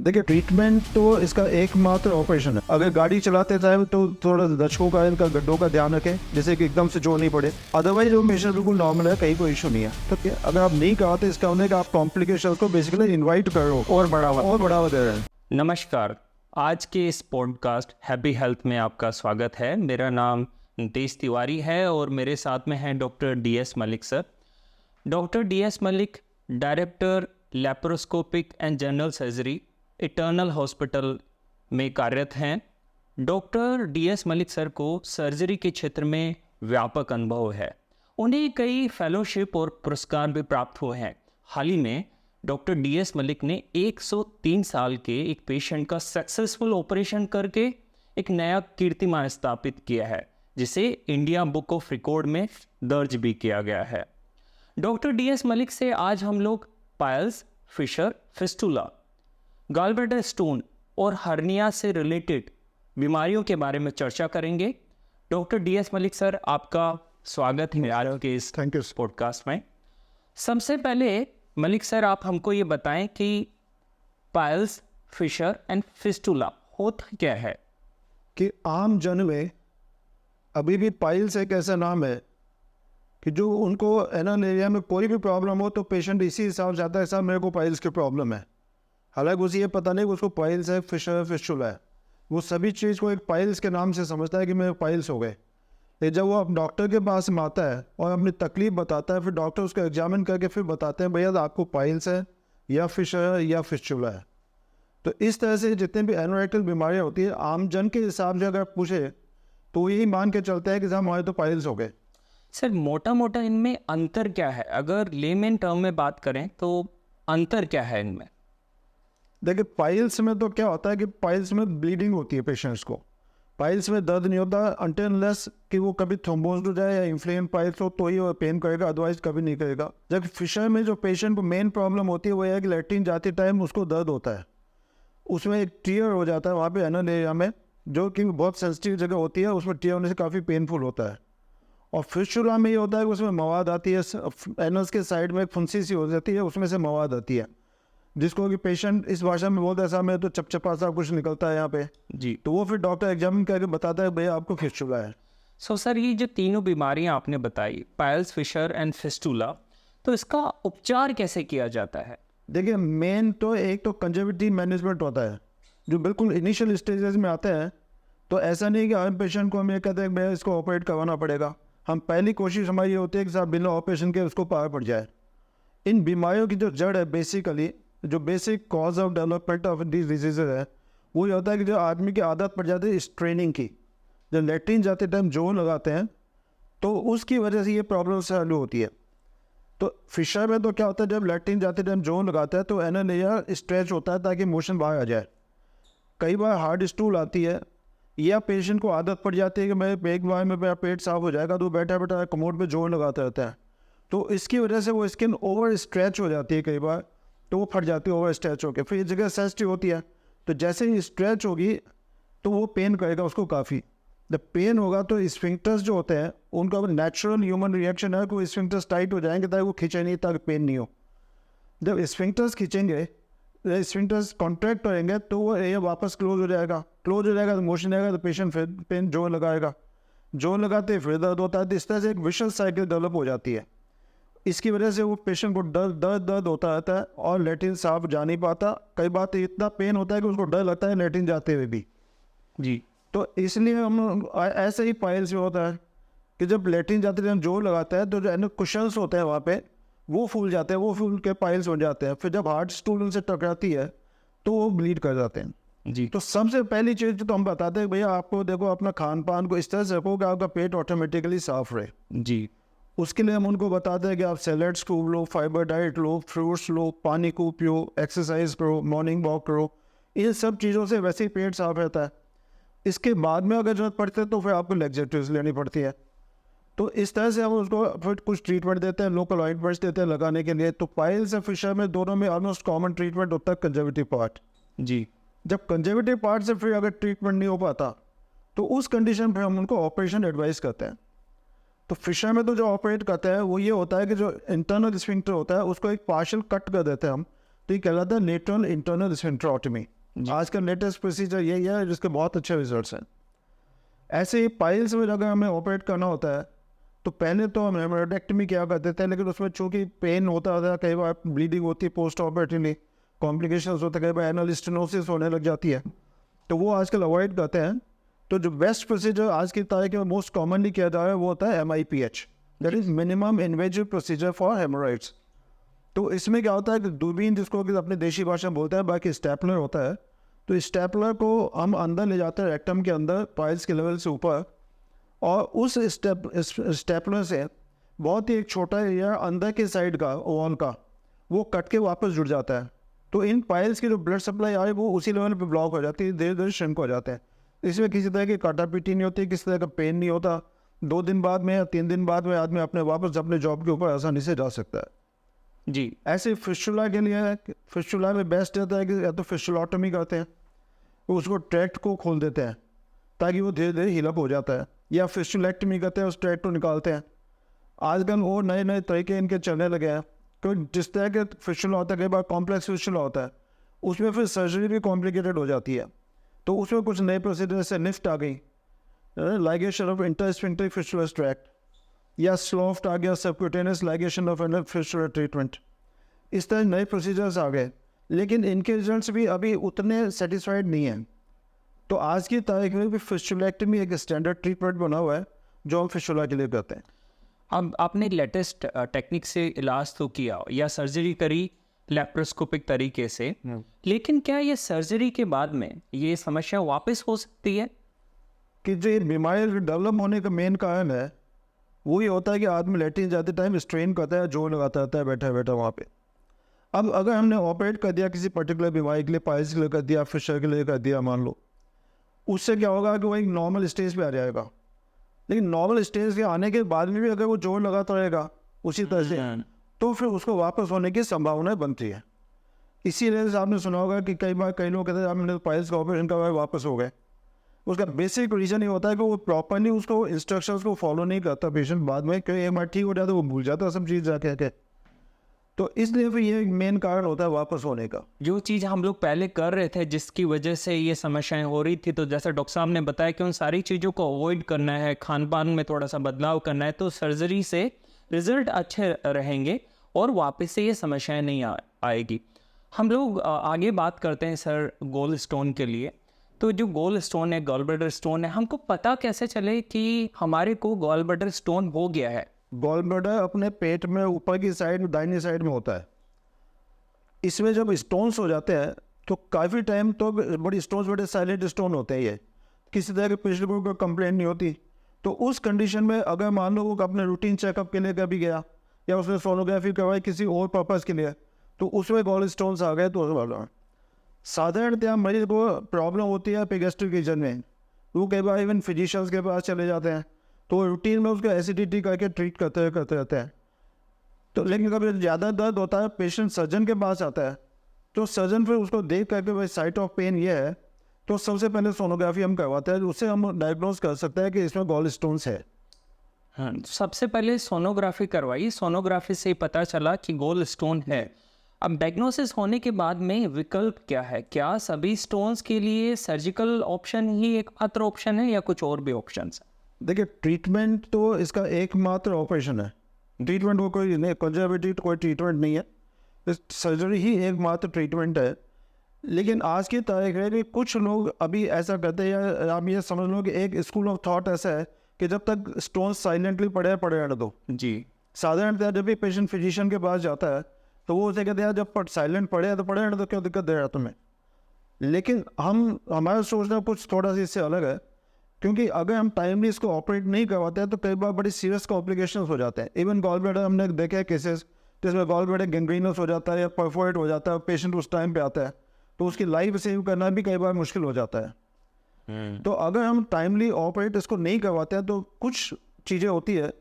देखिए, ट्रीटमेंट तो इसका एकमात्र ऑपरेशन है। अगर गाड़ी चलाते टाइम तो थोड़ा दर्शकों का, इनका गड्ढों का ध्यान रखें, जैसे कि एकदम से जोड़ नहीं पड़े। अदरवाइज वो पेशेंट बिल्कुल नॉर्मल है, कहीं कोई इशू नहीं है। तो क्या अगर आप नहीं कराते, इसका होने का आप कॉम्प्लिकेशन को बेसिकली इन्वाइट करो और बढ़ावा दे रहे हैं। नमस्कार, आज के इस पॉडकास्ट हैप्पी हेल्थ में आपका स्वागत है। मेरा नाम नितेश तिवारी है और मेरे साथ में हैं doctor DS Malik sir. Doctor DS Malik director laparoscopic and general surgery eternal hospital में कार्यरत हैं। डॉक्टर DS मलिक सर को सर्जरी के क्षेत्र में व्यापक अनुभव है। उन्हें कई फेलोशिप और पुरस्कार भी प्राप्त हुए हैं। हाल ही में डॉक्टर DS मलिक ने 103 साल के एक पेशेंट का सक्सेसफुल ऑपरेशन करके एक नया कीर्तिमान स्थापित किया है, जिसे इंडिया बुक ऑफ रिकॉर्ड में दर्ज भी किया गया है। डॉक्टर DS मलिक से आज हम लोग piles, fissure, fistula, gallbladder stone और हर्निया से रिलेटेड बीमारियों के बारे में चर्चा करेंगे। डॉक्टर DS मलिक सर, आपका स्वागत है आज के इस थैंक यू। पॉडकास्ट में। सबसे पहले मलिक सर, आप हमको ये बताएं कि पाइल्स, फिशर एंड फिस्टुला होता क्या है? कि आम जन में अभी भी पाइल्स एक ऐसा नाम है कि जो उनको एनल एरिया में कोई भी प्रॉब्लम हो तो पेशेंट इसी हिसाब से आता है, साहब मेरे को पाइल्स की प्रॉब्लम है। हालांकि उसे ये पता नहीं कि उसको पाइल्स है, फिशर है, फिस्टुला है। वो सभी चीज़ को एक पाइल्स के नाम से समझता है कि मेरे पाइल्स हो गए। लेकिन जब वो डॉक्टर के पास में आता है और अपनी तकलीफ बताता है, फिर डॉक्टर उसको एग्जामिन करके फिर बताते हैं भैया आपको पाइल्स है या फिशर है या फिस्टुला है। तो इस तरह से जितने भी एनोरेक्टल बीमारियाँ होती है, आम जन के हिसाब से अगर पूछे तो यही मान के चलता है कि साहब हमारे तो पाइल्स हो गए। सर, मोटा मोटा इनमें अंतर क्या है? अगर लेमन टर्म में बात करें तो अंतर क्या है इनमें? देखिए, पाइल्स में तो क्या होता है कि पाइल्स में ब्लीडिंग होती है पेशेंट्स को। पाइल्स में दर्द नहीं होता अनटिल अनलेस कि वो कभी थ्रोम्बोज हो जाए या इन्फ्लेम पाइल्स हो तो ही वो पेन करेगा, अदरवाइज कभी नहीं करेगा। जब फिशर में जो पेशेंट को मेन प्रॉब्लम होती है वो है कि लैट्रिन जाते टाइम उसको दर्द होता है, उसमें एक टीयर हो जाता है वहाँ पे एनल एरिया में, जो कि बहुत सेंसिटिव जगह होती है, उसमें टीयर होने से काफ़ी पेनफुल होता है। और फिस्टुला में ये होता है कि उसमें मवाद आती है, एनल्स के साइड में एक फुंसी सी हो जाती है, उसमें से मवाद आती है, जिसको कि पेशेंट इस भाषा में बोलता है साहब मैं तो चपचपा सा कुछ निकलता है यहाँ पे जी। तो वो फिर डॉक्टर एग्जामिन करके बताता है भैया आपको फिस्टुला है। सो सर, ये जो तीनों बीमारियां आपने बताई, पाइल्स, फिशर एंड फिस्टुला, तो इसका उपचार कैसे किया जाता है? देखिए, मेन तो एक तो कंजर्वेटिव मैनेजमेंट होता है, जो बिल्कुल इनिशियल स्टेजेस में आता है। तो ऐसा नहीं कि हर पेशेंट को हम ये कहते हैं भैया इसको ऑपरेट करवाना पड़ेगा। हम पहली कोशिश हमारी ये होती है कि साहब बिना ऑपरेशन के उसको पार पड़ जाए। इन बीमारियों की जो जड़ है, बेसिकली जो basic cause of development of this disease है, वो ये होता है कि जो आदमी की आदत पड़ जाती है स्ट्रेनिंग की। जब लैट्रिन जाते टाइम जोर लगाते हैं तो उसकी वजह से ये प्रॉब्लम चालू होती है। तो फिशर में तो क्या होता है, जब लैट्रिन जाते टाइम जोर लगाता है तो एनल एरिया स्ट्रेच होता है ताकि मोशन बाहर आ जाए। कई बार हार्ड स्टूल आती है या पेशेंट को आदत पड़ जाती है कि मैं एक बार में मेरा पेट साफ हो जाएगा, तो बैठा बैठा कमोड पे जोर लगाता रहता है। तो इसकी वजह से वो स्किन ओवर स्ट्रेच हो जाती है, कई बार तो वो फट जाती है ओवर स्ट्रेच होकर। फिर ये जगह सेंसिटिव होती है, तो जैसे ही स्ट्रेच होगी तो वो पेन करेगा उसको काफ़ी। जब पेन होगा तो स्फिंक्टर्स जो होते हैं उनका नेचुरल ह्यूमन रिएक्शन है कि वो स्फिंक्टर्स टाइट हो जाएंगे ताकि वो खींचे नहीं, ताकि पेन नहीं हो। जब स्फिंक्टर्स खींचेंगे, स्फिंक्टर्स कॉन्ट्रैक्ट होएंगे तो वो एरिया वापस क्लोज हो जाएगा तो मोशन आएगा, तो पेशेंट फिर पेन जोर लगाएगा, जोर लगाते फिर दर्द होता है। तो इस तरह से एक विशुअल साइकिल डेवलप हो जाती है। इसकी वजह से वो पेशेंट को दर्द होता रहता है और लैट्रिन साफ जा नहीं पाता। कई बार तो इतना पेन होता है कि उसको डर लगता है लैट्रिन जाते हुए भी। जी। तो इसलिए हम ऐसे ही पाइल्स में होता है कि जब लैट्रिन जाते टाइम जोर लगाता है तो जो कुशल्स होते हैं वहाँ पे वो फूल जाते हैं, वो फूल के पाइल्स हो जाते हैं। फिर जब हार्ड स्टूल उनसे टकराती है तो वो ब्लीड कर जाते हैं। जी। तो सबसे पहली चीज़ तो हम बताते हैं भैया आपको देखो अपना खान पान को इस तरह से रखो कि आपका पेट ऑटोमेटिकली साफ रहे। जी। उसके लिए हम उनको बताते हैं कि आप सैलड्स खूब लो, फाइबर डाइट लो, फ्रूट्स लो, पानी खूब पियो, एक्सरसाइज करो, मॉर्निंग वॉक करो। इन सब चीज़ों से वैसे ही पेट साफ रहता है। इसके बाद में अगर जरूरत पड़ती है तो फिर आपको लैक्सेटिव्स लेनी पड़ती है। तो इस तरह से हम उसको फिर कुछ ट्रीटमेंट देते हैं, लोकल ऑइंटमेंट्स देते हैं लगाने के लिए। तो पाइल्स और फिशर में दोनों में ऑलमोस्ट कॉमन ट्रीटमेंट होता है कंजर्वेटिव पार्ट। जी। जब कंजर्वेटिव पार्ट से फिर अगर ट्रीटमेंट नहीं हो पाता तो उस कंडीशन पर हम उनको ऑपरेशन एडवाइस करते हैं। तो फिशर में तो जो ऑपरेट करते हैं वो ये होता है कि जो इंटरनल स्फिंक्टर होता है उसको एक पार्शियल कट कर देते हैं हम, तो ये कहलाता है लेटरल इंटरनल स्फिंक्टरोटमी। आज का लेटेस्ट प्रोसीजर यही है जिसके बहुत अच्छे रिजल्ट्स हैं। ऐसे ही पाइल्स में अगर हमें ऑपरेट करना होता है तो पहले तो हम हेमोरेक्टमी किया करते थे, लेकिन उसमें चूँकि पेन होता था, कई बार ब्लीडिंग होती है, पोस्ट ऑपरेटिवली कॉम्प्लिकेशंस होते हैं, कई बार एनल स्टेनोसिस होने लग जाती है, तो वो आजकल अवॉइड करते हैं। तो जो बेस्ट प्रोसीजर आज की तारीख में मोस्ट कॉमनली किया जा रहा है वो होता है MIPH, that is minimum invasive procedure for haemorrhoids. तो इसमें क्या होता है कि दूरबीन, जिसको कि अपने देशी भाषा में बोलते हैं, बाकी स्टेपलर होता है, तो स्टेपलर को हम अंदर ले जाते हैं रेक्टम के अंदर पाइल्स के लेवल से ऊपर, और उस स्टेपलर से बहुत ही एक छोटा एरिया अंदर के साइड का वॉल का वो कट के वापस जुड़ जाता है। तो इन पाइल्स की जो ब्लड सप्लाई आ रही है वो उसी लेवल पे ब्लॉक हो जाती है, धीरे धीरे श्रिंक हो जाते हैं। इसमें किसी तरह की काटापीटी नहीं होती, किसी तरह का पेन नहीं होता। 2 दिन बाद में या 3 दिन बाद में आदमी अपने वापस अपने जॉब के ऊपर आसानी से जा सकता है जी। ऐसे फिस्टुला के लिए, फिस्टुला में बेस्ट रहता है कि या तो फिस्टुलोटमी करते हैं, वो उसको ट्रैक्ट को खोल देते हैं ताकि वो धीरे धीरे हीलअप हो जाता है, या फिस्टुलेक्टमी करते हैं, उस ट्रैक्ट को निकालते हैं। आजकल और नए नए तरीके इनके चलने लगे हैं। तो जिस तरह के फिस्टुला होता है, कई बार कॉम्प्लेक्स फिस्टुला होता है, उसमें फिर सर्जरी भी कॉम्प्लिकेटेड हो जाती है। तो उसमें कुछ नए प्रोसीजर से निफ्ट आ गई, ligation of intersphincteric fistulas tract, या स्लोफ्ट आ गया, सबक्यूटेनियस लाइगेशन ऑफ फिस्टुलर ट्रीटमेंट। इस तरह नए प्रोसीजर्स आ गए, लेकिन इनके रिजल्ट्स भी अभी उतने सेटिस्फाइड नहीं हैं। तो आज की तारीख में भी फिस्टुलेक्टमी एक स्टैंडर्ड ट्रीटमेंट बना हुआ है जो हम फिस्टुला के लिए करते हैं। अब आपने लेटेस्ट टेक्निक से इलाज तो किया या सर्जरी करी लेप्रोस्कोपिक तरीके से, लेकिन क्या ये सर्जरी के बाद में ये समस्या वापस हो सकती है? कि जो ये बीमारी डेवलप होने का मेन कारण है वो ये होता है कि आदमी लेटरिन जाते टाइम स्ट्रेन करता है, जोर लगाता रहता है बैठा बैठा वहाँ पे। अब अगर हमने ऑपरेट कर दिया किसी पर्टिकुलर बीमारी के लिए, पाइल्स के लिए कर दिया, फिशर के लिए कर दिया मान लो, उससे क्या होगा कि वो एक नॉर्मल स्टेज पे आ जाएगा। लेकिन नॉर्मल स्टेज के आने के बाद में भी अगर वो जोर लगाता रहेगा उसी तरह से, तो फिर उसको वापस होने की संभावना बनती है। इसीलिए से आपने सुना होगा कि कई बार कई लोग कहते हैं हमने पाइल्स का ऑपरेशन करवाया वापस हो गए। उसका बेसिक रीज़न ये होता है कि वो प्रॉपरली उसको इंस्ट्रक्शंस को फॉलो नहीं करता पेशेंट, बाद में कई एक बार ठीक हो जाता है वो भूल जाता है सब चीज़ जाके के। तो इसलिए फिर ये मेन कारण होता है वापस होने का। जो चीज़ हम लोग पहले कर रहे थे जिसकी वजह से ये समस्याएं हो रही थी, तो जैसे डॉक्टर साहब ने बताया कि उन सारी चीज़ों को अवॉइड करना है, खान पान में थोड़ा सा बदलाव करना है, तो सर्जरी से रिजल्ट अच्छे रहेंगे और वापस से ये समस्याएं नहीं आएगी। हम लोग आगे बात करते हैं सर गोल स्टोन के लिए। तो जो गोल स्टोन है, गॉल ब्लैडर स्टोन है, हमको पता कैसे चले कि हमारे को गॉल ब्लैडर स्टोन हो गया है? गॉल ब्लैडर अपने पेट में ऊपर की साइड में दाहिनी साइड में होता है। इसमें जब स्टोन्स हो जाते हैं तो काफ़ी टाइम तो बड़ी स्टोन्स बड़े साइलेंट स्टोन होते हैं, ये किसी तरह के पेशेंट को कंप्लेंट नहीं होती। तो उस कंडीशन में अगर मान लो वो अपने रूटीन चेकअप के लिए कभी गया या उसने सोनोग्राफी करवाई किसी और पर्पज़ के लिए, तो उसमें गॉल स्टोन्स आ गए तो साधारणतः मरीज को प्रॉब्लम होती है पेगेस्ट्रिक रीजन में, वो कई बार इवन फिजिशियंस के पास चले जाते हैं, तो रूटीन में उसको एसिडिटी करके ट्रीट करते रहते हैं। तो लेकिन कभी ज़्यादा दर्द होता है पेशेंट सर्जन के पास आता है, तो सर्जन फिर उसको देख करके भाई साइट ऑफ पेन ये है, तो सबसे पहले सोनोग्राफी हम करवाते हैं, उससे हम डायग्नोज कर सकते हैं कि इसमें गॉल स्टोन्स है। हाँ, सबसे पहले सोनोग्राफी करवाई, सोनोग्राफी से पता चला कि गोल स्टोन है। अब डायग्नोसिस होने के बाद में विकल्प क्या है? क्या सभी स्टोन्स के लिए सर्जिकल ऑप्शन ही एकमात्र ऑप्शन है या कुछ और भी ऑप्शंस हैं? देखिए ट्रीटमेंट तो इसका एकमात्र ऑपरेशन है, ट्रीटमेंट वो कोई नहीं, कंजर्वेटिव कोई ट्रीटमेंट नहीं है, सर्जरी ही एकमात्र ट्रीटमेंट है। लेकिन आज की तारीख में भी कुछ लोग अभी ऐसा करते हैं, या आप ये समझ लो कि एक स्कूल ऑफ थॉट ऐसा है कि जब तक स्टोन साइलेंटली पड़े रहने दो। जी। साधारणतः जब भी पेशेंट फिजिशियन के पास जाता है तो वो उसे कहते हैं जब साइलेंट पड़े तो पड़े रहने दो, क्यों दिक्कत दे रहा तुम्हें। लेकिन हमारा सोचना कुछ थोड़ा सा इससे अलग है, क्योंकि अगर हम टाइमली इसको ऑपरेट नहीं करवाते हैं तो कई बार बड़ी सीरियस कॉम्प्लिकेशंस हो जाते हैं। इवन गॉल ब्लैडर हमने देखे हैं केसेस जिसमें गॉल ब्लैडर गैंग्रीनस हो जाता है या परफोरेट हो जाता है, पेशेंट उस टाइम पे आता है तो उसकी लाइफ सेव करना भी कई बार मुश्किल हो जाता है। तो अगर हम टाइमली ऑपरेट इसको नहीं करवाते हैं तो कुछ चीज़ें होती है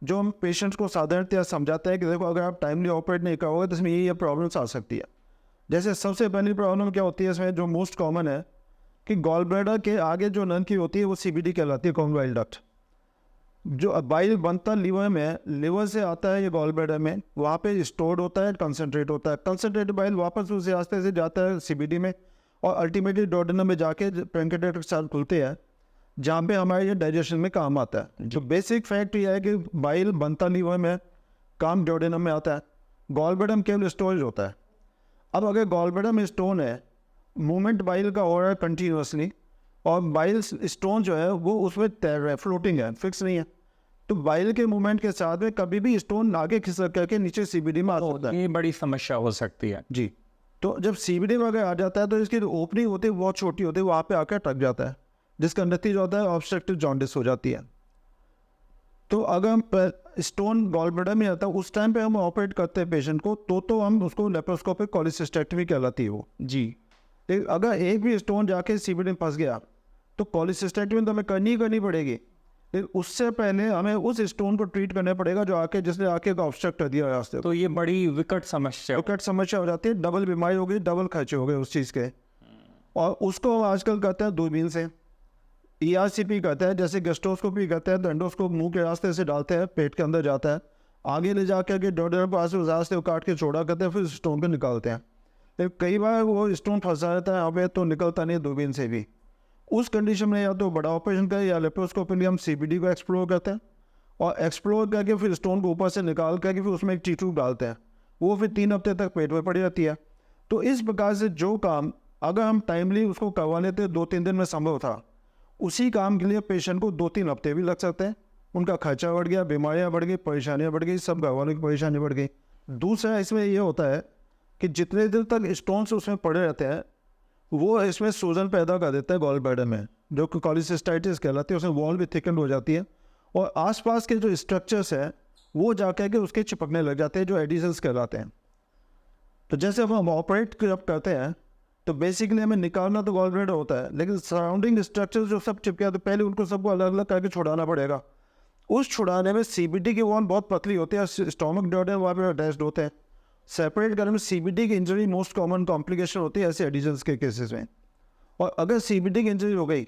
जो हम पेशेंट्स को साधारणतः समझाते हैं कि देखो अगर आप टाइमली ऑपरेट नहीं करोगे तो इसमें ये प्रॉब्लम्स आ सकती है। जैसे सबसे पहली प्रॉब्लम क्या होती है इसमें, जो मोस्ट कॉमन है, कि गॉल ब्लैडर के आगे जो नन की होती है वो CBD कहलाती है, कॉन्वाइल डक्ट। जो बाइल बनता लीवर में है, लीवर से आता है ये गॉल ब्लैडर में, वहाँ पे स्टोर्ड होता है, कंसनट्रेट होता है। कंसनट्रेटेड बाइल वापस उस रास्ते से जाता है सीबीडी में और अल्टीमेटली डोडेनम में जाके पैंक्रियाटिक के साथ खुलते हैं, जहाँ पे हमारे ये डाइजेशन में काम आता है। तो बेसिक फैक्ट ये है कि बाइल बनता लीवर में, काम डोडेनम में आता है, गॉल ब्लैडर में केवल स्टोरेज होता है। अब अगर गॉल ब्लैडर में स्टोन है, मूवमेंट बाइल का हो रहा है कंटिन्यूसली, और बाइल स्टोन जो है वो उसमें तैर रहा है, फ्लोटिंग है, फिक्स नहीं है, तो बाइल के मूवमेंट के साथ में कभी भी स्टोन आगे खिसक करके नीचे सीबीडी में आ सकता है। ये बड़ी समस्या हो सकती है। जी, तो जब सीबीडी में अगर आ जाता है तो इसकी जो ओपनिंग होती है बहुत छोटी होती है, वहाँ पे आकर अटक जाता है, जिसका नतीजा होता है ऑब्स्ट्रक्टिव जॉन्डिस हो जाती है। तो अगर हम स्टोन गॉल ब्लैडर में आता है, उस टाइम पे हम ऑपरेट करते हैं पेशेंट को, तो हम उसको लेप्रोस्कोपिक कॉलिसिस्टेक्टमी कहलाती है वो। जी। लेकिन अगर एक भी स्टोन जाके सीबीडी में फंस गया तो कॉलिसिस्टेक्टमी तो हमें करनी पड़ेगी, लेकिन उससे पहले हमें उस स्टोन को ट्रीट करना पड़ेगा जो आके जिसने आके ऑब्स्ट्रक्ट कर दिया रास्ते। तो ये बड़ी विकट समस्या विकट समस्या हो जाती है, डबल बीमारी हो गई, डबल खर्चे हो गए उस चीज़ के। और उसको हम आजकल करते हैं दूरबीन से, ERCP करते हैं, जैसे गेस्ट्रोस्कोपी करते हैं तो एंडोस्कोप मुंह के रास्ते से डालते हैं, पेट के अंदर जाता है, आगे ले जाकर के डोडेनम पास उस रास्ते को काट के चौड़ा करते हैं, फिर स्टोन को निकालते हैं। लेकिन कई बार वो स्टोन फंसा रहता है यहाँ पे, तो निकलता नहीं दूरबीन से भी। उस कंडीशन में या तो बड़ा ऑपरेशन करें या लेप्रोस्कोपी हम CBD को एक्सप्लोर करते हैं, और एक्सप्लोर करके फिर स्टोन को ऊपर से निकाल करके फिर उसमें एक टी-ट्यूब डालते हैं, वो फिर 3 हफ्ते तक पेट में पड़ी रहती है। तो इस प्रकार से जो काम अगर हम टाइमली उसको करवा लेते 2-3 दिन में संभव था, उसी काम के लिए पेशेंट को 2-3 हफ्ते भी लग सकते हैं। उनका खर्चा बढ़ गया, बीमारियाँ बढ़ गई, परेशानियाँ बढ़ गई, सब घरवालों की परेशानी बढ़ गई। दूसरा इसमें ये होता है कि जितने दिन तक स्टोन्स उसमें पड़े रहते हैं, वो इसमें सूजन पैदा कर देता है गॉल ब्लैडर में, जो कि कॉलिसिस्टाइटिस कहलाती है। उसमें वॉल भी थिकन हो जाती है और आसपास के जो स्ट्रक्चर्स हैं वो जाकर के उसके चिपकने लग जाते हैं, जो एडिशंस कहलाते हैं। तो जैसे अब हम ऑपरेट जब करते हैं तो बेसिकली हमें निकालना तो गॉल ब्लैडर होता है, लेकिन सराउंडिंग स्ट्रक्चर्स जो सब चिपके आते हैं, पहले उनको सबको अलग अलग करके छुड़ाना पड़ेगा। उस छुड़ाने में CBD की वॉल बहुत पतली होती है, स्टोमक डॉट है वहाँ पर अटैच्ड होते हैं। सेपरेट करने में CBD की इंजरी मोस्ट कॉमन कॉम्प्लिकेशन होती है ऐसे एडिशंस के केसेस में। और अगर CBD की इंजरी हो गई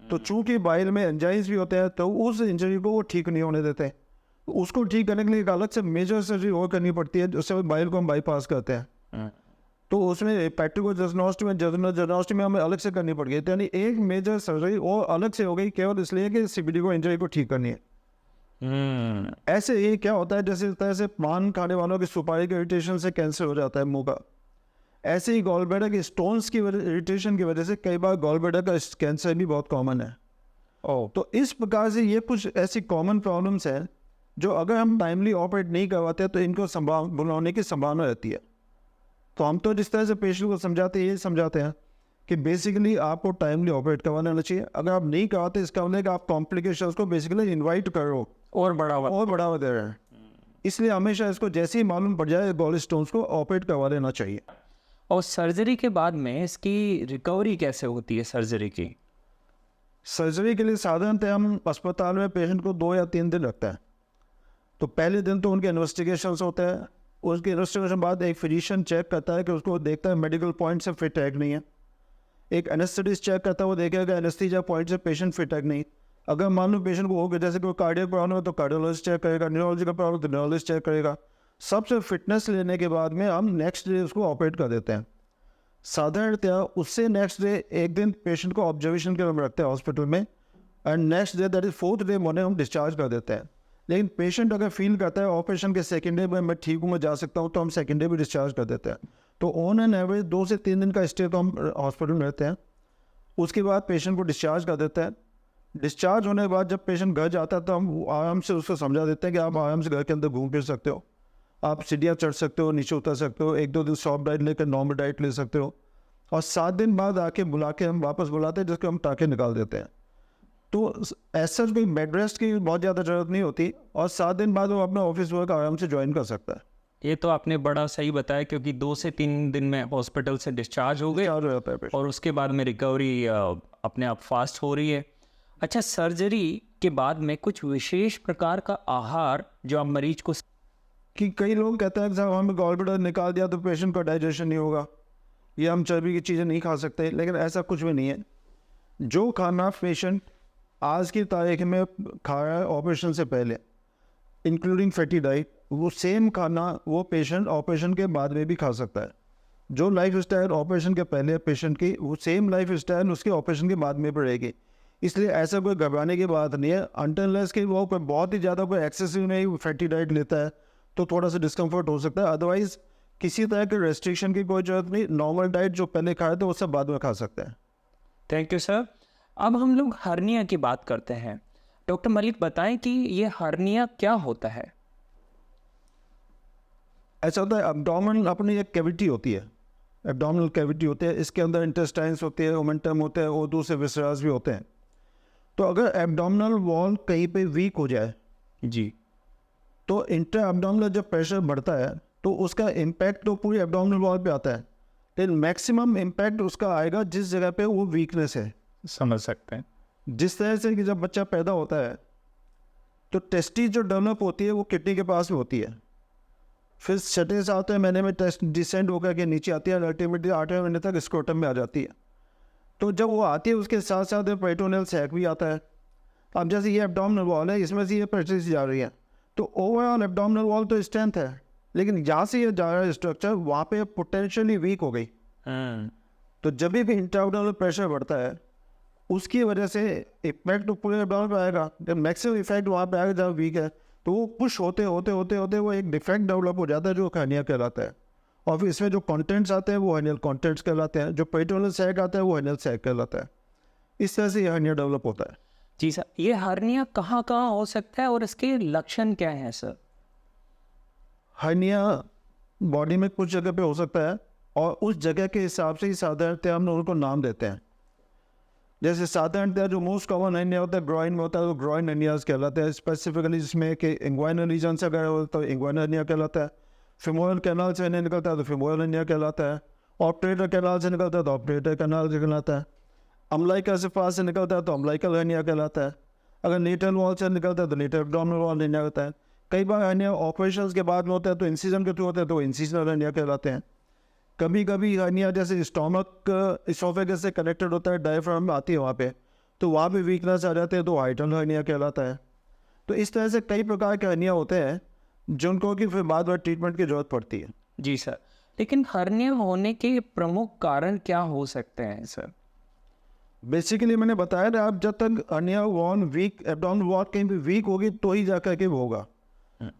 तो चूंकि बाइल में एंजाइम्स भी होते हैं, तो उस इंजरी को वो ठीक नहीं होने देते। उसको ठीक करने के लिए एक अलग से मेजर सर्जरी और करनी पड़ती है, उससे बाइल को हम बाईपास करते हैं। तो उसमें पेट्रिकोजेस्नोस्टमी हमें अलग से करनी पड़ गई, यानी एक मेजर सर्जरी और अलग से हो गई केवल इसलिए कि CBD को इंजरी को ठीक करनी है। ऐसे ये क्या होता है, जैसे इस तरह से पान खाने वालों की सुपारी के इरिटेशन से कैंसर हो जाता है मुंह का, ऐसे ही गॉल ब्लैडर के स्टोन्स की इरिटेशन की वजह से कई बार गॉल ब्लैडर का कैंसर भी बहुत कॉमन है। तो इस प्रकार से ये कुछ ऐसी कॉमन प्रॉब्लम्स हैं जो अगर हम टाइमली ऑपरेट नहीं करवाते तो इनको बुलाने की संभावना रहती है। तो हम तो जिस तरह से पेशेंट को समझाते हैं कि बेसिकली आपको टाइमली ऑपरेट करवाना चाहिए। अगर आप नहीं करवाते, इसका मतलब कि आप कॉम्प्लिकेशंस को बेसिकली इन्वाइट करो और बढ़ावा दे रहे हैं। इसलिए हमेशा इसको जैसे ही मालूम पड़ जाए गॉल स्टोन्स को ऑपरेट करवा लेना चाहिए। और सर्जरी के बाद में इसकी रिकवरी कैसे होती है सर्जरी की? सर्जरी के लिए साधारणतः हम अस्पताल में पेशेंट को 2 या 3 दिन रखते हैं। तो पहले दिन तो उनके इन्वेस्टिगेशंस होते हैं, उसके इन्वेस्टिगेशन बाद एक फिजिशियन चेक करता है कि उसको देखता है मेडिकल पॉइंट से फिट है कि नहीं है। एक एनेस्थेटिस्ट चेक करता है, वो देखेगा एनेस्थीसिया पॉइंट से पेशेंट फिट है कि नहीं। अगर मान लो पेशेंट को हो गया, जैसे कोई कार्डियक प्रॉब्लम है तो कार्डियोलॉजिस्ट चेक करेगा, न्यूरोलॉजी का प्रॉब्लम तो न्यूरोलॉजिस्ट चेक करेगा। सबसे फिटनेस लेने के बाद में हम नेक्स्ट डे उसको ऑपरेट कर देते हैं। साधारणतः उससे नेक्स्ट डे एक दिन पेशेंट को ऑब्जर्वेशन के लिए रखते हैं हॉस्पिटल में, and next day that is 4th day morning हम डिस्चार्ज कर देते हैं। लेकिन पेशेंट अगर फील करता है ऑपरेशन के सेकेंड डे में मैं ठीक हूँ, मैं जा सकता हूँ, तो हम सेकेंड डे भी डिस्चार्ज कर देते हैं। तो ऑन एन एवरेज 2 से 3 दिन का स्टे तो हम हॉस्पिटल में रहते हैं। उसके बाद पेशेंट को डिस्चार्ज कर देते हैं। डिस्चार्ज होने के बाद जब पेशेंट घर जाता है तो हम आराम से उसको समझा देते हैं कि आप आराम से घर के अंदर घूम फिर सकते हो, आप सीढ़ियाँ चढ़ सकते हो, नीचे उतर सकते हो, 1-2 दिन सॉफ्ट डाइट लेकर नॉर्मल डाइट ले सकते हो, और 7 दिन बाद आके बुला के हम वापस बुलाते हैं, जिसको हम टाँके निकाल देते हैं। तो ऐसा कोई बेड रेस्ट की बहुत ज़्यादा ज़रूरत नहीं होती, और 7 दिन बाद वो अपना ऑफिस वर्क आराम से ज्वाइन कर सकता है। ये तो आपने बड़ा सही बताया, क्योंकि 2 से 3 दिन में हॉस्पिटल से डिस्चार्ज हो गए और उसके बाद में रिकवरी अपने आप फास्ट हो रही है। अच्छा, सर्जरी के बाद में कुछ विशेष प्रकार का आहार जो आप मरीज को कि कई लोग कहते हैं कि साहब हमें गॉल ब्लैडर निकाल दिया तो पेशेंट का डाइजेशन नहीं होगा, या हम चर्बी की चीज़ें नहीं खा सकते, लेकिन ऐसा कुछ भी नहीं है। जो खाना पेशेंट आज की तारीख में खाया ऑपरेशन से पहले, इंक्लूडिंग फैटी डाइट, वो सेम खाना वो पेशेंट ऑपरेशन के बाद में भी खा सकता है। जो लाइफ स्टाइल ऑपरेशन के पहले पेशेंट की, वो सेम लाइफ स्टाइल उसके ऑपरेशन के बाद में भी रहेगी। इसलिए ऐसा कोई घबराने की बात नहीं है, अनटिल कि वो कोई बहुत ही ज़्यादा कोई एक्सेसिव नहीं फैटी डाइट लेता है तो थोड़ा सा डिस्कम्फर्ट हो सकता है। अदरवाइज किसी तरह के रेस्ट्रिक्शन की कोई जरूरत नहीं, नॉर्मल डाइट जो पहले खाया था उससे बाद में खा सकते हैं। Thank you sir. अब हम लोग हर्निया की बात करते हैं। डॉक्टर मलिक बताएं कि ये हर्निया क्या होता है। ऐसा होता है, एब्डोमेन अपनी एक कैविटी होती है, एब्डोमिनल कैविटी होती है, इसके अंदर इंटेस्टाइन्स होते हैं, ओमेंटम होते हैं और दूसरे विसरास भी होते हैं। तो अगर एब्डोमिनल वॉल कहीं पे वीक हो जाए जी, तो इंटर एब्डोमिनल जब प्रेशर बढ़ता है तो उसका इम्पैक्ट तो पूरी एब्डोमिनल वॉल पे आता है, लेकिन मैक्सिमम इम्पैक्ट उसका आएगा जिस जगह पे वो वीकनेस है। समझ सकते हैं। जिस तरह से कि जब बच्चा पैदा होता है तो टेस्टिस जो डेवलप होती है वो किडनी के पास में होती है, फिर 6-7 महीने में टेस्ट डिसेंड होकर के नीचे आती है, अल्टीमेटली 8वें महीने तक स्क्रोटम में आ जाती है। तो जब वो आती है उसके साथ साथ पेरिटोनियल सैक भी आता है। अब जैसे ये एब्डोमिनल वॉल है, इसमें से ये प्रेशर जा रही है, तो ओवरऑल एब्डोमिनल वॉल तो स्ट्रेंथ है, लेकिन जहाँ से ये जा रहा है स्ट्रक्चर वहाँ पे पोटेंशियली वीक हो गई। तो जब भी इंट्राएब्डोमिनल प्रेशर बढ़ता है उसकी वजह से इफेक्ट तो पूरे एब्डोमिनल पे आएगा, जब मैक्सिमम इफेक्ट वहाँ पे आएगा जहाँ वीक है, तो वो पुश होते होते होते होते वो एक डिफेक्ट डेवलप हो जाता है जो हर्निया कहलाता है। और फिर इसमें जो कंटेंट्स आते हैं वो हर्नियल कंटेंट्स कहलाते हैं, जो पेरिटोनियल सैक आता है वो हर्नियल सैक कहलाता है। इस तरह से ये हर्निया डेवलप होता है। जी सर, ये हर्निया कहाँ कहाँ हो सकता है और इसके लक्षण क्या हैं सर? हर्निया बॉडी में कुछ जगह पे हो सकता है और उस जगह के हिसाब से ही साधारणतः हम उनको नाम देते हैं। जैसे साधारणतः जो मोस्ट कॉमन हर्निया होता है ग्रॉइन में होता है, तो ग्रॉइन हर्नियाज कहलाते हैं। स्पेसिफिकली जिसमें कि इंग्वाइनल रीजन से अगर हो तो इंग्वाइनल हर्निया कहलाता है। फिमोरल कैनाल से हर्निया निकलता है तो फिमोरल हर्निया कहलाता है। ऑपरेटर कैनाल से निकलता है तो ऑपरेटर कैनाल से कहलाता है। अम्लाइकल से पास से निकलता है तो अम्लाइकल हर्निया कहलाता है। अगर लेटरल वॉल से निकलता है तो लेटरल एब्डोमिनल वॉल हर्निया होता है। कई बार हर्निया ऑपरेशन के बाद में होता है तो इंसिजन के थ्रू होता है तो इंसिजनल हर्निया कहलाते हैं। कभी कभी हर्निया जैसे स्टोमक इसोफेगस से कनेक्टेड होता है, डायफ्राम में आती है वहाँ पे, तो वहाँ पे वीकनेस आ जाते हैं तो हाइटल हर्निया कहलाता है। तो इस तरह से कई प्रकार के हर्निया होते हैं जिनको कि फिर बाद में ट्रीटमेंट की जरूरत पड़ती है। जी सर, लेकिन हर्निया होने के प्रमुख कारण क्या हो सकते हैं सर? बेसिकली मैंने बताया ना, आप जब तक hernia wall weak abdominal wall कहीं भी वीक होगी तो ही जाकर के वो होगा।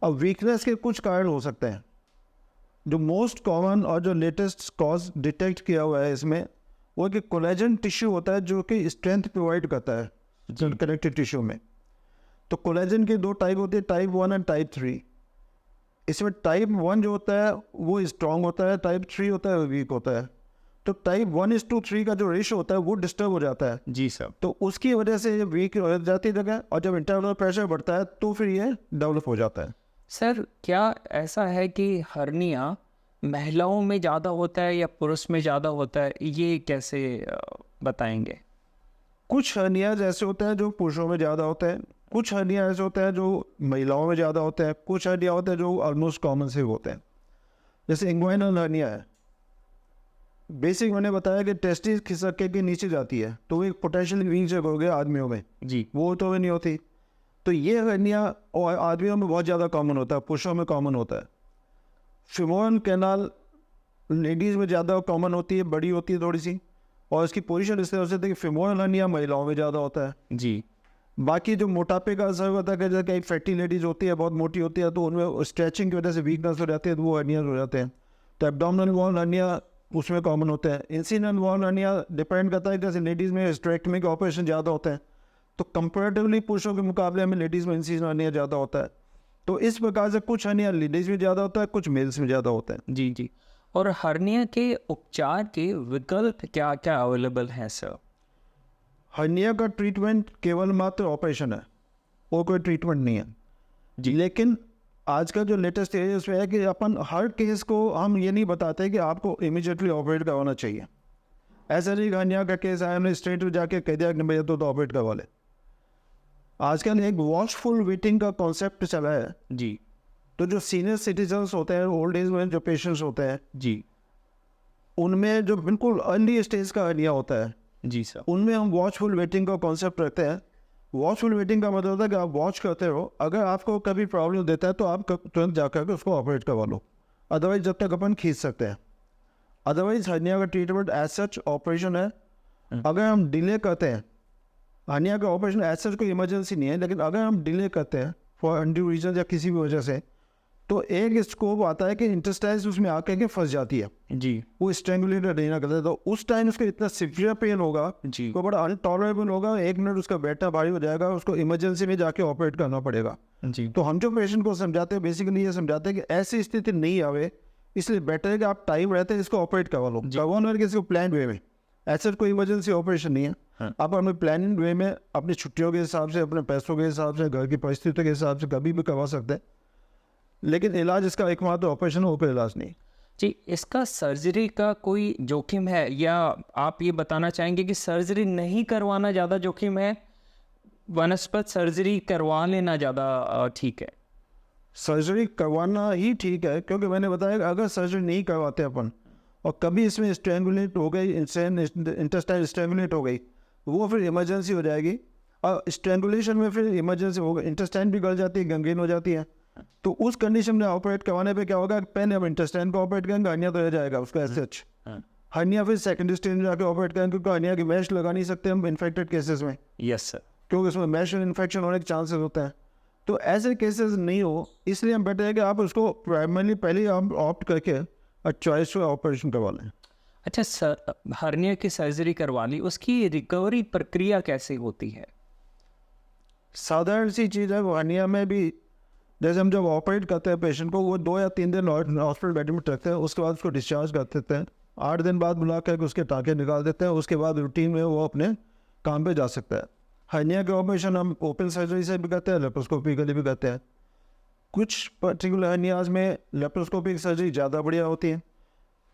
अब वीकनेस के कुछ कारण हो सकते हैं। जो मोस्ट कॉमन और जो लेटेस्ट कॉज डिटेक्ट किया हुआ है इसमें वो कि कोलेजन टिश्यू होता है जो कि स्ट्रेंथ प्रोवाइड करता है कनेक्टिव टिश्यू में। तो कोलेजन की 2 टाइप होती है, टाइप 1 एंड टाइप 3। इसमें टाइप 1 जो होता है वो स्ट्रॉन्ग होता है, टाइप 3 होता है वो वीक होता है। तो टाइप 1:3 का जो रेशो होता है वो डिस्टर्ब हो जाता है। जी सर। तो उसकी वजह से ये वीक हो जाती है जगह, और जब इंटरनल प्रेशर बढ़ता है तो फिर ये डेवलप हो जाता है। सर, क्या ऐसा है कि हर्निया महिलाओं में ज़्यादा होता है या पुरुष में ज़्यादा होता है? ये कैसे बताएंगे? कुछ हर्नियाज ऐसे होते हैं जो पुरुषों में ज़्यादा होते हैं, कुछ हर्निया ऐसे होते हैं जो महिलाओं में ज़्यादा होते हैं, कुछ हर्निया होते हैं जो ऑलमोस्ट कॉमन से होते हैं। जैसे इंग्वाइनल हर्निया है, बेसिक मैंने बताया कि टेस्टिस खिसक के नीचे जाती है तो वो एक पोटेंशियल वीक जगह हो गया आदमियों में, जी, वो तो नहीं होती। तो ये हर्निया और आदमियों में बहुत ज़्यादा कॉमन होता है, पुरुषों में कॉमन होता है। फिमोरल कैनाल लेडीज़ में ज़्यादा कॉमन होती है, बड़ी होती है थोड़ी सी, और इसकी पोजीशन इस तरह से होती है कि फिमोरल हर्निया महिलाओं में ज़्यादा होता है। जी, बाकी जो मोटापे का असर होता है कि जैसे कई फैटी लेडीज होती है, बहुत मोटी होती है, तो उनमें स्ट्रेचिंग की वजह से वीकनेस हो जाती है तो वो हर्निया हो जाते हैं। तो एब्डोमिनल वॉल हर्निया उसमें कॉमन होते हैं। इंसिनल वॉल हर्निया डिपेंड करता है, जैसे लेडीज़ में हिस्टेरेक्टमी के ऑपरेशन ज़्यादा होते हैं तो कंपेरेटिवली पुरुषों के मुकाबले में लेडीज़ में इंसिनल हर्निया ज़्यादा होता है। तो इस प्रकार से कुछ हर्निया लेडीज़ में ज़्यादा होता है, कुछ मेल्स में ज़्यादा होता है। जी, जी। और हर्निया के उपचार के विकल्प क्या क्या अवेलेबल हैं सर? हर्निया का ट्रीटमेंट केवल मात्र ऑपरेशन है और कोई ट्रीटमेंट नहीं है जी। लेकिन आज का जो लेटेस्ट है उसमें है कि अपन हर केस को हम ये नहीं बताते कि आपको इमीडिएटली ऑपरेट करवाना चाहिए। ऐसा नहीं हर्निया का केस आया, हमने स्ट्रेट जाके कह दिया कि भैया तो ऑपरेट करवा ले। आजकल एक वॉचफुल वेटिंग का कॉन्सेप्ट चला है जी, तो जो सीनियर सिटीजन्स होते हैं, ओल्ड एज में जो पेशेंट्स होते हैं, जी, उनमें जो बिल्कुल अर्ली स्टेज का हर्निया होता है, जी सर। उनमें हम वॉचफुल वेटिंग का कॉन्सेप्ट रखते हैं वॉचफुल वेटिंग का मतलब होता है कि आप वॉच करते रहो, अगर आपको कभी प्रॉब्लम देता है तो आप तुरंत जा करके उसको ऑपरेट करवा लो, अदरवाइज जब तक अपन खींच सकते हैं। अदरवाइज हर्निया का ट्रीटमेंट एज सच ऑपरेशन है, अगर हम डिले करते हैं, हर्निया का ऑपरेशन एज सच कोई इमरजेंसी नहीं है, लेकिन अगर हम डिले करते हैं फॉर अनड्यू रीजन या किसी भी वजह से, तो एक स्कोप आता है कि इंटेस्टाइन्स उसमें आकर के फंस जाती है, जी वो स्ट्रेंगुलेटर देना करता है, तो उस टाइम उसको इतना सिवियर पेन होगा, जी वो बड़ा अनटॉलरेबल होगा, 1 मिनट उसका बैठना भारी हो जाएगा, उसको इमरजेंसी में जाके ऑपरेट करना पड़ेगा। जी तो हम जो पेशेंट को समझाते हैं बेसिकली ये समझाते हैं कि ऐसी स्थिति नहीं आवे, इसलिए बेटर है कि आप टाइम रहते हैं इसको ऑपरेट करवा लो, करवाना है कि इसको प्लान वे में, ऐसा कोई इमरजेंसी ऑपरेशन नहीं है। हाँ। आप अपने प्लानिंग वे में अपनी छुट्टियों के हिसाब से, अपने पैसों के हिसाब से, घर की परिस्थितियों के हिसाब से कभी भी करवा सकते हैं, लेकिन इलाज इसका एकमात्र ऑपरेशन हो, कोई इलाज नहीं। जी, इसका सर्जरी का कोई जोखिम है, या आप ये बताना चाहेंगे कि सर्जरी नहीं करवाना ज़्यादा जोखिम है, वनस्पत सर्जरी करवा लेना ज़्यादा ठीक है? सर्जरी करवाना ही ठीक है, क्योंकि मैंने बताया कि अगर सर्जरी नहीं करवाते अपन और कभी इसमें स्ट्रेंगुलेट हो गई, इंटेस्टाइन स्ट्रेंगुलेट हो गई, वो फिर इमरजेंसी हो जाएगी, और स्ट्रेंगुलेशन में फिर इमरजेंसी होगा, इंटेस्टाइन भी गल जाती है, गंगीन हो जाती है, तो उस कंडीशन में ऑपरेट करवाने पे क्या होगा, पहले हम इंटेस्टाइन को ऑपरेट करेंगे, हर्निया तो रह जाएगा उसका ऐसे अच्छा, हर्निया फिर सेकंड स्टेज में जाके ऑपरेट करेंगे, क्योंकि हर्निया की मैश लगा नहीं सकते हम इन्फेक्टेड केसेस में, यस सर। क्योंकि उसमें मैश इन्फेक्शन होने के चांसेस होते हैं। तो ऐसे केसेस नहीं हो, इसलिए हम बेटर है कि आप उसको प्राइमरली पहले आप ऑप्ट करके चॉइस से ऑपरेशन करवा लें। अच्छा सर, हर्निया की सर्जरी करवा ली, उसकी रिकवरी प्रक्रिया कैसे होती है? साधारण सी चीज़ है, वो हर्निया में भी जैसे हम जब ऑपरेट करते हैं पेशेंट को, वो 2 या 3 दिन हॉस्पिटल बेड में रखते हैं, उसके बाद उसको डिस्चार्ज कर देते हैं, 8 दिन बाद बुला करके उसके टाँके निकाल देते हैं, उसके बाद रूटीन में वो अपने काम पे जा सकता है। हर्निया के ऑपरेशन हम ओपन सर्जरी से भी करते हैं, लेप्रोस्कोपिकली भी करते हैं। कुछ पर्टिकुलर हर्नियाज में लेप्रोस्कोपिक सर्जरी ज़्यादा बढ़िया होती है,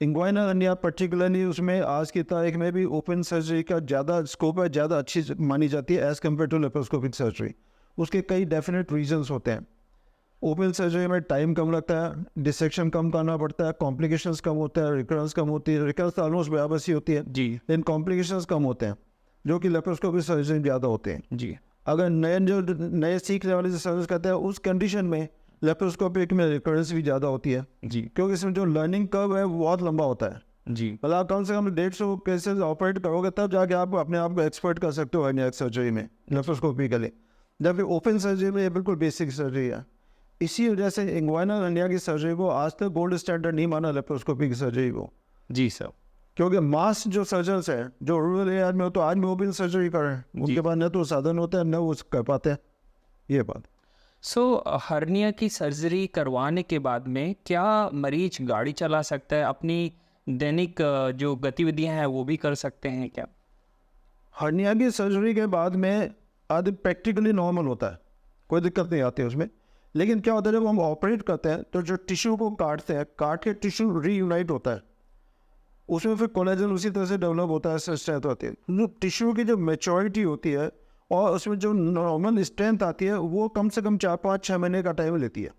इंग्वाइनल हर्निया पर्टिकुलरली उसमें आज की तारीख में भी ओपन सर्जरी का ज़्यादा स्कोप है, ज़्यादा अच्छी मानी जाती है as compare to laparoscopic surgery. उसके कई डेफिनेट रीजंस होते हैं। ओपन सर्जरी में टाइम कम लगता है, डिसेक्शन कम करना पड़ता है, कॉम्प्लिकेशंस कम होता है, रिकरेंस कम होती है, रिकरेंस तो ऑलमोस्ट बराबर सी होती है जी लेकिन कॉम्प्लिकेशंस कम होते हैं, जो कि लेप्रोस्कोपिक सर्जरी में ज़्यादा होते हैं। जी अगर नए सीखने वाले से सर्विस करते हैं, उस कंडीशन में लेप्रोस्कोपिक में रिकरेंस भी ज़्यादा होती है, जी क्योंकि इसमें जो लर्निंग कर्व है वो बहुत लंबा होता है। जी मतलब आप कम से कम 150 केसेस ऑपरेट करोगे तब जाके आप अपने आप को एक्सपर्ट कर सकते हो हर्निया सर्जरी में लेप्रोस्कोपिकली, जबकि ओपन सर्जरी में ये बिल्कुल बेसिक सर्जरी है। इसी वजह से इंग्वाइनल हर्निया की सर्जरी को आज तक गोल्ड स्टैंडर्ड नहीं माना लेप्रोस्कोपी की सर्जरी को, जी सर। क्योंकि मास जो सर्जन्स हैं जो रूरल एरिया में हो तो आज में ओपन सर्जरी कर रहे हैं, उनके पास न तो साधन होते हैं न वो कर पाते हैं, ये बात। सो हर्निया की सर्जरी करवाने के बाद में क्या मरीज गाड़ी चला सकता है, अपनी दैनिक जो गतिविधियां हैं वो भी कर सकते हैं क्या? हर्निया की सर्जरी के बाद में आदि प्रैक्टिकली नॉर्मल होता है, कोई दिक्कत नहीं आती है उसमें, लेकिन क्या होता है जब हम ऑपरेट करते हैं तो जो टिश्यू को काटते हैं, काट के टिश्यू रीयूनाइट होता है, उसमें फिर कोलेजन उसी तरह से डेवलप होता है, स्ट्रेंथ होती है, जो टिश्यू की जो मेच्योरिटी होती है और उसमें जो नॉर्मल स्ट्रेंथ आती है वो कम से कम 4-5-6 महीने का टाइम लेती है।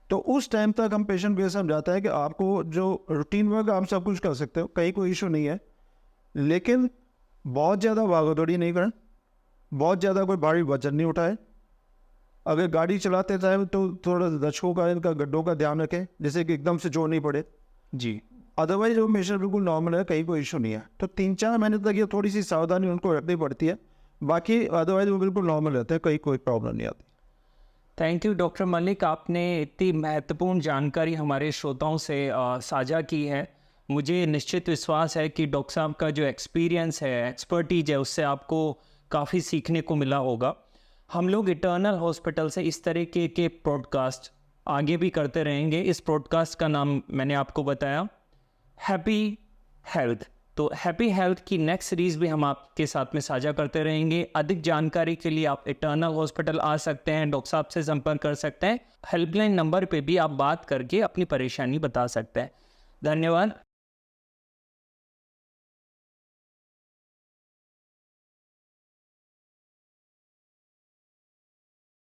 तो उस टाइम तक हम पेशेंट को ये समझाता है कि आपको जो रूटीन वर्क आप सब कुछ कर सकते हो, कहीं कोई इशू नहीं है, लेकिन बहुत ज़्यादा भागदौड़ी नहीं करें, बहुत ज़्यादा कोई भारी वजन नहीं उठाए, अगर गाड़ी चलाते टाइम तो थोड़ा दशकों का, इनका गड्ढों का ध्यान रखें, जैसे कि एकदम से जोर नहीं पड़े जी। अदरवाइज वो पेशेंट बिल्कुल नॉर्मल है, कहीं कोई इशू नहीं है। तो 3-4 महीने तक ये थोड़ी सी सावधानी उनको रखनी पड़ती है, बाकी अदरवाइज वो बिल्कुल नॉर्मल रहते हैं, कहीं कोई प्रॉब्लम नहीं आती। थैंक यू डॉक्टर मलिक, आपने इतनी महत्वपूर्ण जानकारी हमारे श्रोताओं से साझा की है। मुझे निश्चित विश्वास है कि डॉक्टर साहब का जो एक्सपीरियंस है, एक्सपर्टीज है, उससे आपको काफ़ी सीखने को मिला होगा। हम लोग इटर्नल हॉस्पिटल से इस तरीके के पॉडकास्ट आगे भी करते रहेंगे। इस पॉडकास्ट का नाम मैंने आपको बताया, हैप्पी हेल्थ। तो हैप्पी हेल्थ की नेक्स्ट सीरीज़ भी हम आपके साथ में साझा करते रहेंगे। अधिक जानकारी के लिए आप इटर्नल हॉस्पिटल आ सकते हैं, डॉक्टर साहब से संपर्क कर सकते हैं। हेल्पलाइन नंबर पे भी आप बात करके अपनी परेशानी बता सकते हैं। धन्यवाद।